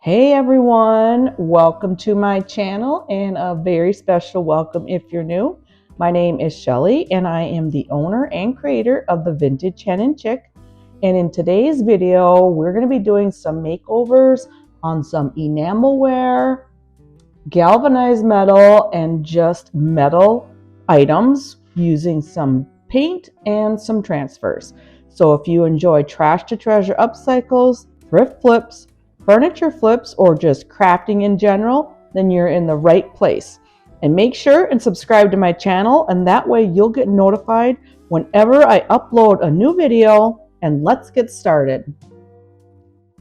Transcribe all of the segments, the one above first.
Hey everyone, welcome to my channel and a very special welcome if you're new. My name is Shelly and I am the owner and creator of the Vintage Hen and Chick. And in today's video, we're going to be doing some makeovers on some enamelware, galvanized metal, and just metal items using some paint and some transfers. So if you enjoy trash to treasure upcycles, thrift flips, furniture flips, or just crafting in general, then you're in the right place. And make sure and subscribe to my channel, and that way you'll get notified whenever I upload a new video. And let's get started.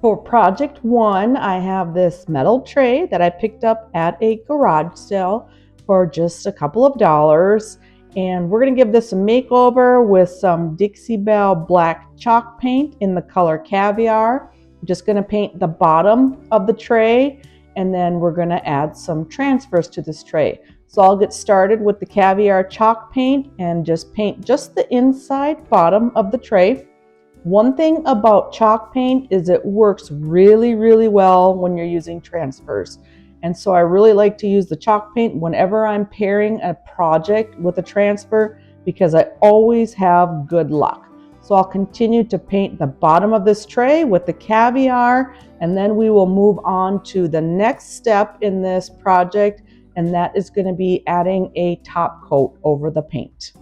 For project one, I have this metal tray that I picked up at a garage sale for just a couple of dollars. And we're going to give this a makeover with some Dixie Belle black chalk paint in the color Caviar. I'm just going to paint the bottom of the tray, and then we're going to add some transfers to this tray. So I'll get started with the Caviar chalk paint and just paint just the inside bottom of the tray. One thing about chalk paint is it works really well when you're using transfers. And so I really like to use the chalk paint whenever I'm pairing a project with a transfer because I always have good luck. So I'll continue to paint the bottom of this tray with the Caviar, and then we will move on to the next step in this project, and that is going to be adding a top coat over the paint.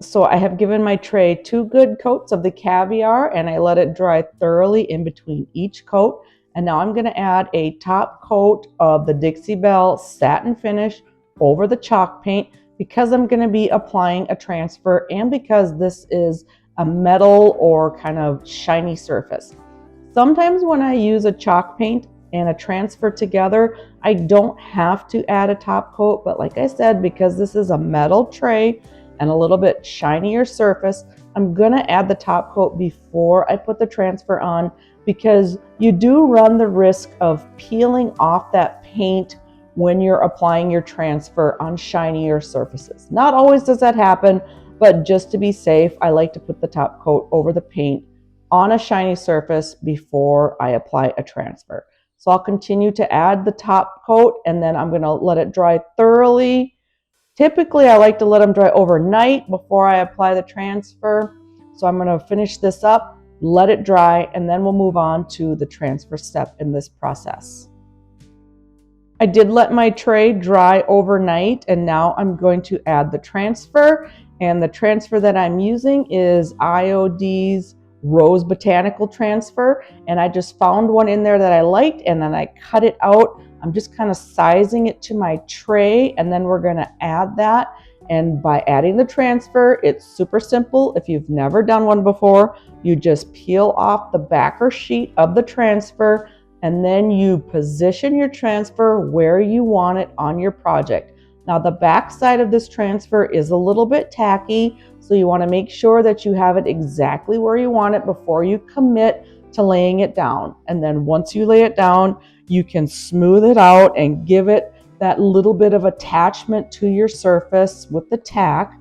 So I have given my tray 2 good coats of the Caviar, and I let it dry thoroughly in between each coat. And now I'm going to add a top coat of the Dixie Belle satin finish over the chalk paint because I'm going to be applying a transfer and because this is a metal or kind of shiny surface. Sometimes when I use a chalk paint and a transfer together, I don't have to add a top coat, but like I said, because this is a metal tray and a little bit shinier surface, I'm gonna add the top coat before I put the transfer on because you do run the risk of peeling off that paint when you're applying your transfer on shinier surfaces. Not always does that happen, but just to be safe, I like to put the top coat over the paint on a shiny surface before I apply a transfer. So I'll continue to add the top coat, and then I'm gonna let it dry thoroughly. Typically, I like to let them dry overnight before I apply the transfer. So I'm going to finish this up, let it dry, and then we'll move on to the transfer step in this process. I did let my tray dry overnight, and now I'm going to add the transfer. And the transfer that I'm using is IOD's Rose Botanical transfer. And I just found one in there that I liked, and then I cut it out. I'm just kind of sizing it to my tray, and then we're going to add that. And by adding the transfer, it's super simple. If you've never done one before, you just peel off the backer sheet of the transfer, and then you position your transfer where you want it on your project. Now the back side of this transfer is a little bit tacky, so you want to make sure that you have it exactly where you want it before you commit to laying it down. And then once you lay it down, you can smooth it out and give it that little bit of attachment to your surface with the tack.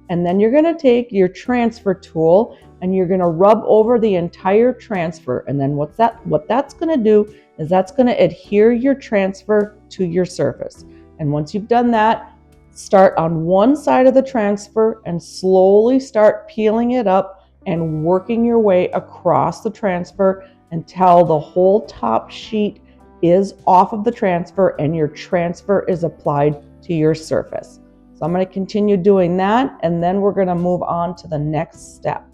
And then you're going to take your transfer tool and you're going to rub over the entire transfer. And then what that's going to do is that's going to adhere your transfer to your surface. And once you've done that, start on one side of the transfer and slowly start peeling it up and working your way across the transfer until the whole top sheet is off of the transfer and your transfer is applied to your surface. So I'm going to continue doing that, and then we're going to move on to the next step.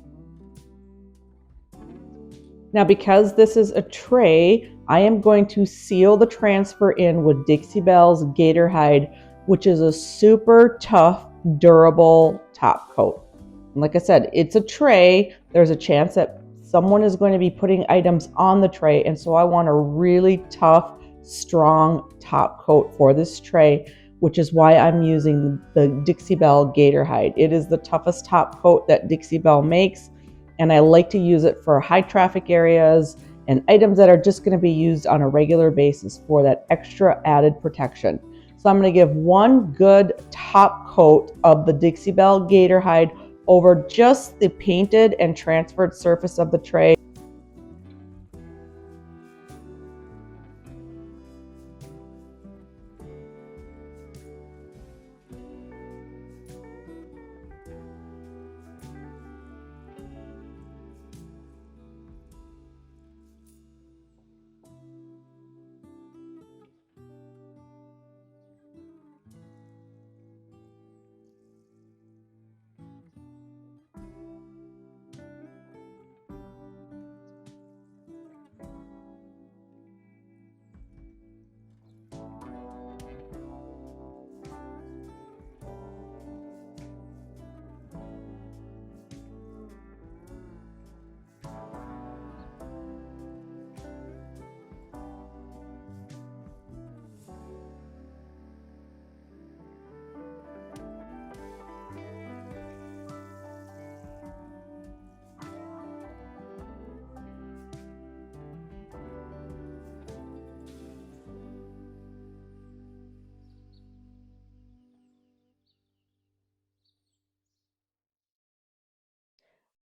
Now, because this is a tray, I am going to seal the transfer in with Dixie Belle's Gator Hide, which is a super tough, durable top coat. And like I said, it's a tray. There's a chance that someone is going to be putting items on the tray, and so I want a really tough, strong top coat for this tray, which is why I'm using the Dixie Belle Gator Hide. It is the toughest top coat that Dixie Belle makes, and I like to use it for high traffic areas and items that are just going to be used on a regular basis for that extra added protection. So I'm going to give one good top coat of the Dixie Belle Gator Hide over just the painted and transferred surface of the tray.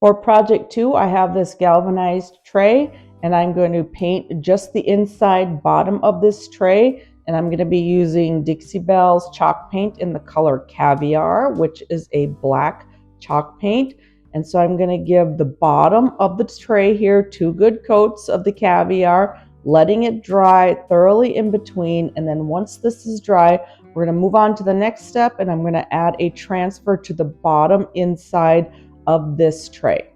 For project 2, I have this galvanized tray, and I'm going to paint just the inside bottom of this tray, and I'm going to be using Dixie Belle's chalk paint in the color Caviar, which is a black chalk paint. And so I'm going to give the bottom of the tray here 2 good coats of the Caviar, letting it dry thoroughly in between. And then once this is dry, we're going to move on to the next step, and I'm going to add a transfer to the bottom inside of this tray.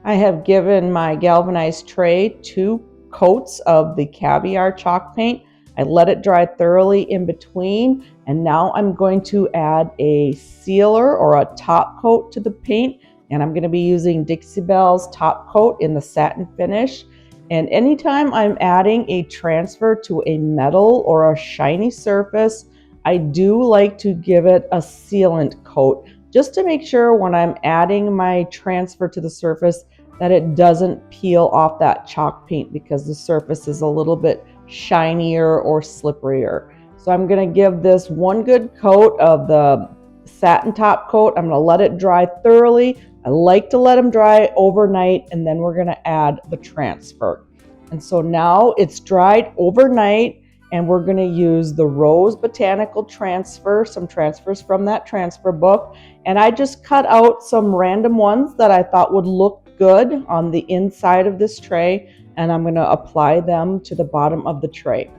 I have given my galvanized tray 2 coats of the Caviar chalk paint. I let it dry thoroughly in between, and now I'm going to add a sealer or a top coat to the paint, and I'm going to be using Dixie Belle's top coat in the satin finish. And anytime I'm adding a transfer to a metal or a shiny surface, I do like to give it a sealant coat, just to make sure when I'm adding my transfer to the surface that it doesn't peel off that chalk paint because the surface is a little bit shinier or slipperier. So I'm going to give this one good coat of the satin top coat. I'm going to let it dry thoroughly. I like to let them dry overnight, and then we're going to add the transfer. And so now it's dried overnight, and we're going to use the Rose Botanical transfer, some transfers from that transfer book. And I just cut out some random ones that I thought would look good on the inside of this tray, and I'm going to apply them to the bottom of the tray.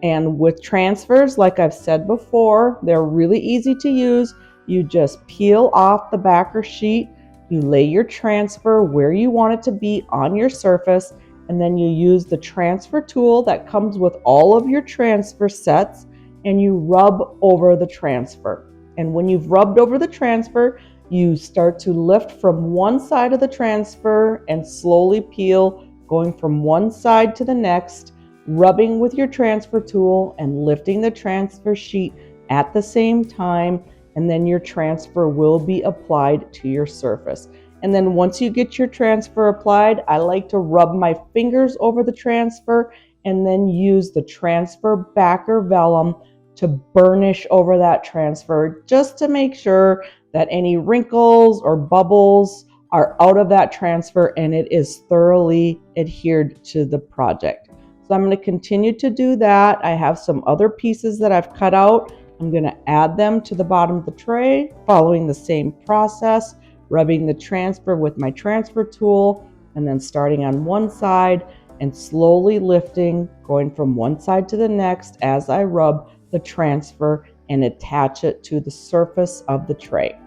And with transfers, like I've said before, they're really easy to use. You just peel off the backer sheet, you lay your transfer where you want it to be on your surface, and then you use the transfer tool that comes with all of your transfer sets, and you rub over the transfer. And when you've rubbed over the transfer, you start to lift from one side of the transfer and slowly peel, going from one side to the next, rubbing with your transfer tool and lifting the transfer sheet at the same time, and then your transfer will be applied to your surface. And then once you get your transfer applied, I like to rub my fingers over the transfer and then use the transfer backer vellum to burnish over that transfer just to make sure that any wrinkles or bubbles are out of that transfer and it is thoroughly adhered to the project. So I'm going to continue to do that. I have some other pieces that I've cut out. I'm going to add them to the bottom of the tray, following the same process, rubbing the transfer with my transfer tool, and then starting on one side and slowly lifting, going from one side to the next as I rub the transfer and attach it to the surface of the tray.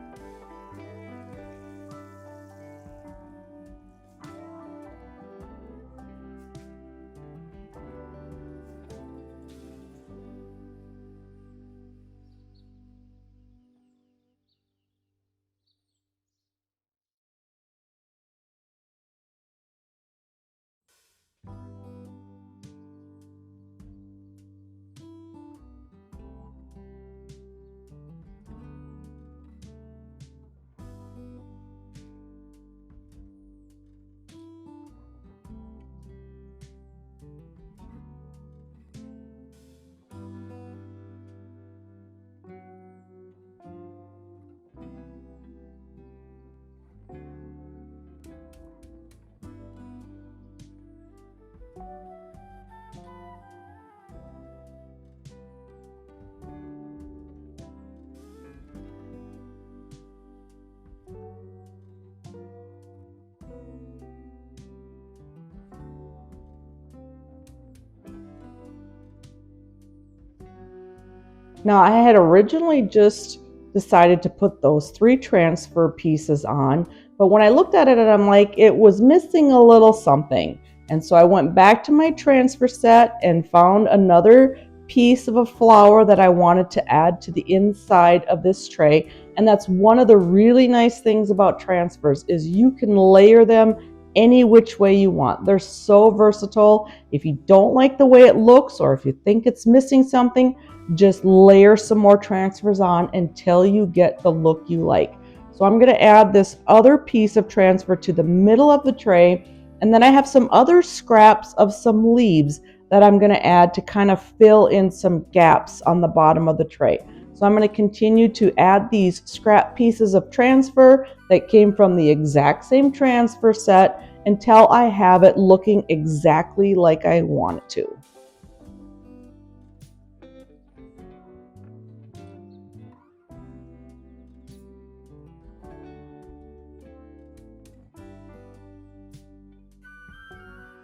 Now, I had originally just decided to put those 3 transfer pieces on, but when I looked at it, I'm like, it was missing a little something. And so I went back to my transfer set and found another piece of a flower that I wanted to add to the inside of this tray. And that's one of the really nice things about transfers is you can layer them any which way you want. They're so versatile. If you don't like the way it looks, or if you think it's missing something, just layer some more transfers on until you get the look you like. So I'm going to add this other piece of transfer to the middle of the tray, and then I have some other scraps of some leaves that I'm going to add to kind of fill in some gaps on the bottom of the tray. So I'm going to continue to add these scrap pieces of transfer that came from the exact same transfer set until I have it looking exactly like I want it to.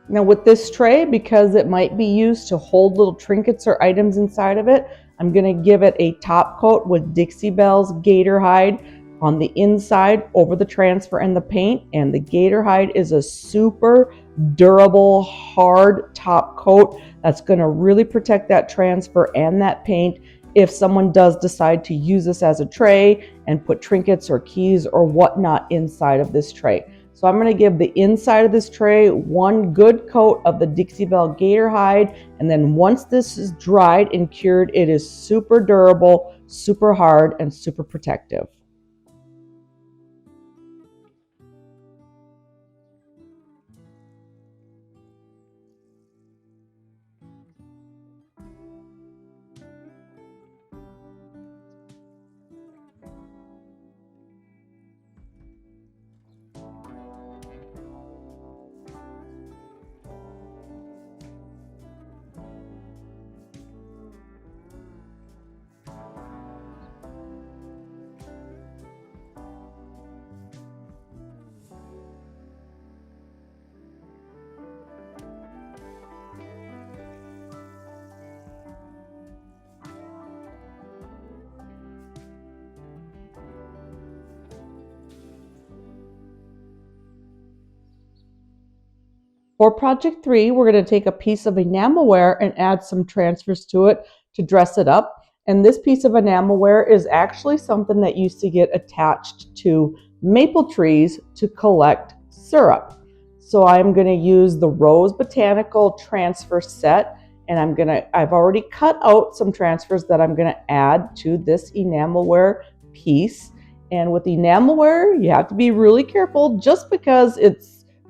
Now with this tray, because it might be used to hold little trinkets or items inside of it, I'm going to give it a top coat with Dixie Belle's gator hide on the inside over the transfer and the paint. And the gator hide is a super durable, hard top coat that's going to really protect that transfer and that paint if someone does decide to use this as a tray and put trinkets or keys or whatnot inside of this tray. So I'm going to give the inside of this tray one good coat of the Dixie Belle gator hide, and then once this is dried and cured, it is super durable, super hard, and super protective. For project 3, we're going to take a piece of enamelware and add some transfers to it to dress it up. And this piece of enamelware is actually something that used to get attached to maple trees to collect syrup. So I'm going to use the Rose Botanical transfer set, and I've already cut out some transfers that I'm going to add to this enamelware piece. And with enamelware, you have to be really careful just because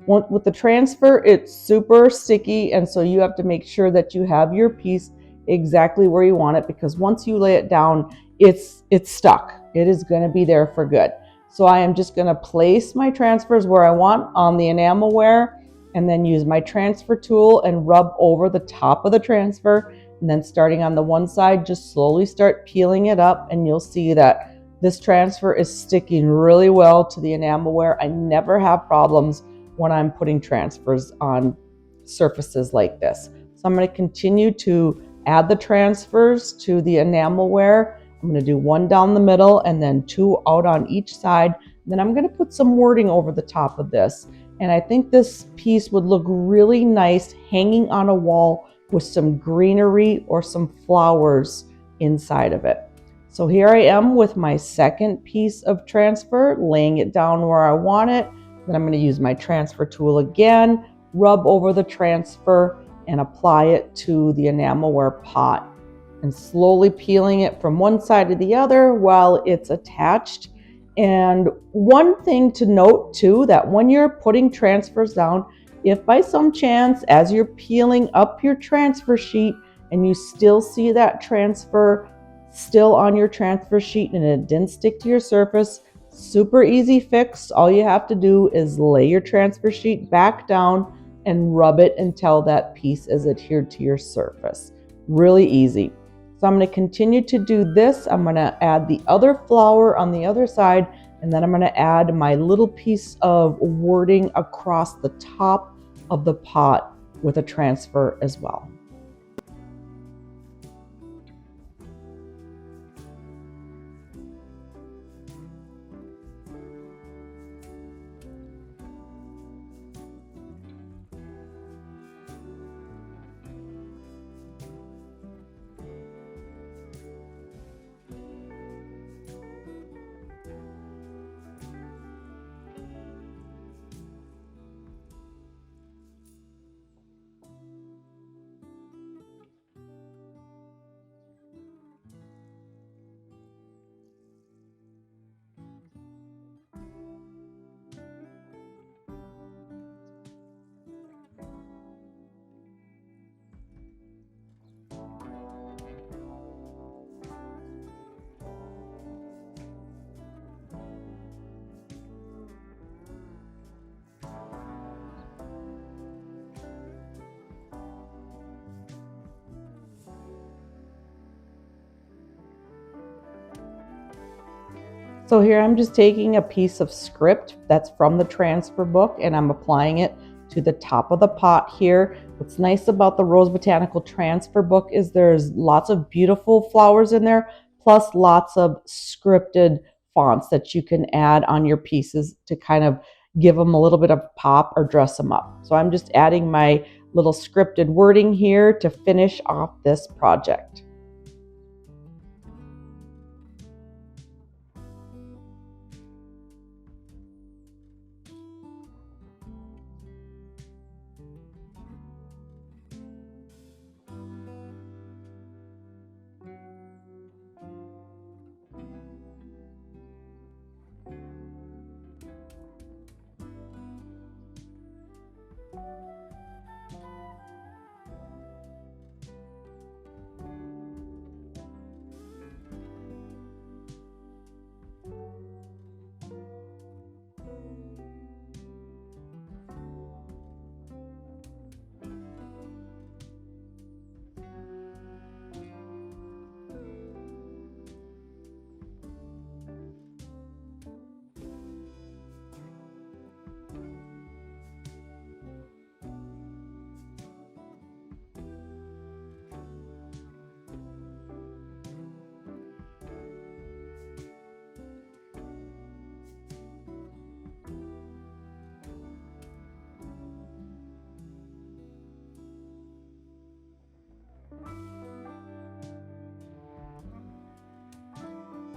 with the transfer, it's super sticky, and so you have to make sure that you have your piece exactly where you want it, because once you lay it down, it's stuck. It is going to be there for good. So I am just going to place my transfers where I want on the enamelware, and then use my transfer tool and rub over the top of the transfer. And then starting on the one side, just slowly start peeling it up, and you'll see that this transfer is sticking really well to the enamelware. I never have problems when I'm putting transfers on surfaces like this. So I'm going to continue to add the transfers to the enamelware. I'm going to do one down the middle and then two out on each side. Then I'm going to put some wording over the top of this. And I think this piece would look really nice hanging on a wall with some greenery or some flowers inside of it. So here I am with my second piece of transfer, laying it down where I want it. Then I'm going to use my transfer tool again, rub over the transfer, and apply it to the enamelware pot, and slowly peeling it from one side to the other while it's attached. And one thing to note too, that when you're putting transfers down, if by some chance as you're peeling up your transfer sheet and you still see that transfer still on your transfer sheet and it didn't stick to your surface, super easy fix. All you have to do is lay your transfer sheet back down and rub it until that piece is adhered to your surface. Really easy. So I'm going to continue to do this. I'm going to add the other flower on the other side, and then I'm going to add my little piece of wording across the top of the pot with a transfer as well. So here I'm just taking a piece of script that's from the transfer book, and I'm applying it to the top of the pot here. What's nice about the Rose Botanical transfer book is there's lots of beautiful flowers in there, plus lots of scripted fonts that you can add on your pieces to kind of give them a little bit of pop or dress them up. So I'm just adding my little scripted wording here to finish off this project.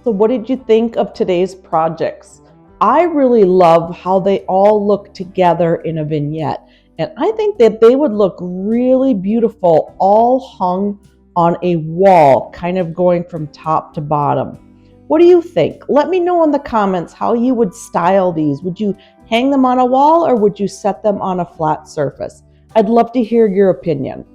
So what did you think of today's projects? I really love how they all look together in a vignette, and I think that they would look really beautiful all hung on a wall, kind of going from top to bottom. What do you think? Let me know in the comments how you would style these. Would you hang them on a wall, or would you set them on a flat surface? I'd love to hear your opinion.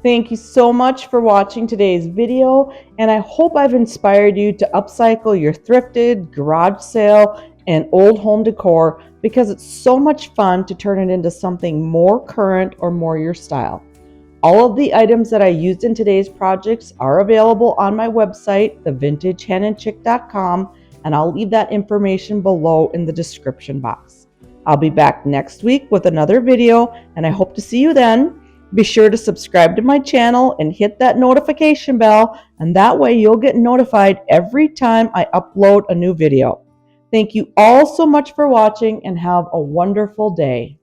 Thank you so much for watching today's video, and I hope I've inspired you to upcycle your thrifted, garage sale, and old home decor because it's so much fun to turn it into something more current or more your style. All of the items that I used in today's projects are available on my website, thevintagehenandchick.com, and I'll leave that information below in the description box. I'll be back next week with another video, and I hope to see you then. Be sure to subscribe to my channel and hit that notification bell, and that way you'll get notified every time I upload a new video. Thank you all so much for watching, and have a wonderful day.